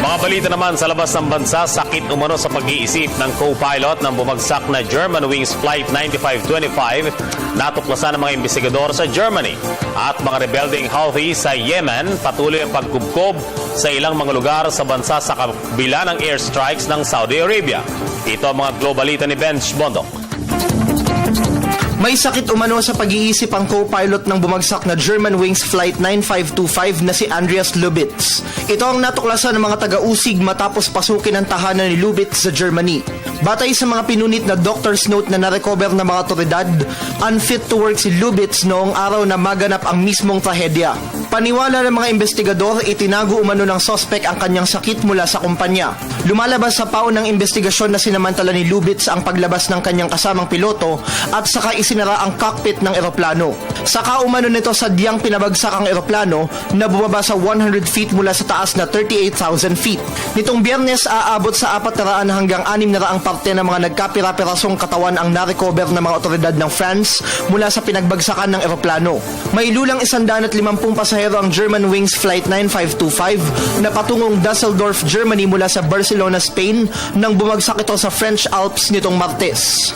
Mga balita naman sa labas ng bansa, sakit umano sa pag-iisip ng co-pilot ng bumagsak na Germanwings Flight 9525 natuklasan ng mga investigador sa Germany. At mga rebelding Houthi sa Yemen patuloy ang pagkubkob sa ilang mga lugar sa bansa sa kabila ng airstrikes ng Saudi Arabia. Ito ang mga globalita ni Benj Bondok. May sakit umano sa pag-iisip ang co-pilot ng bumagsak na Germanwings Flight 9525 na si Andreas Lubitz. Ito ang natuklasan ng mga taga-usig matapos pasukin ang tahanan ni Lubitz sa Germany. Batay sa mga pinunit na doctor's note na narecover ng mga otoridad, unfit to work si Lubitz noong araw na maganap ang mismong trahedya. Paniwala ng mga investigador, itinago umano ng sospek ang kanyang sakit mula sa kumpanya. Lumalabas sa paon ng investigasyon na sinamantala ni Lubitz ang paglabas ng kanyang kasamang piloto at saka isinara ang cockpit ng eroplano. Saka umano nito sadyang pinabagsak ang eroplano na bumaba sa 100 feet mula sa taas na 38,000 feet. Nitong Biyernes, aabot sa 400 hanggang 600 parte ng mga nagkapira-pirasong katawan ang narecover ng mga otoridad ng France mula sa pinagbagsakan ng eroplano. May lulang 150 pasahero ang Germanwings Flight 9525 na patungong Düsseldorf, Germany mula sa Barcelona, Spain nang bumagsak ito sa French Alps nitong Martes.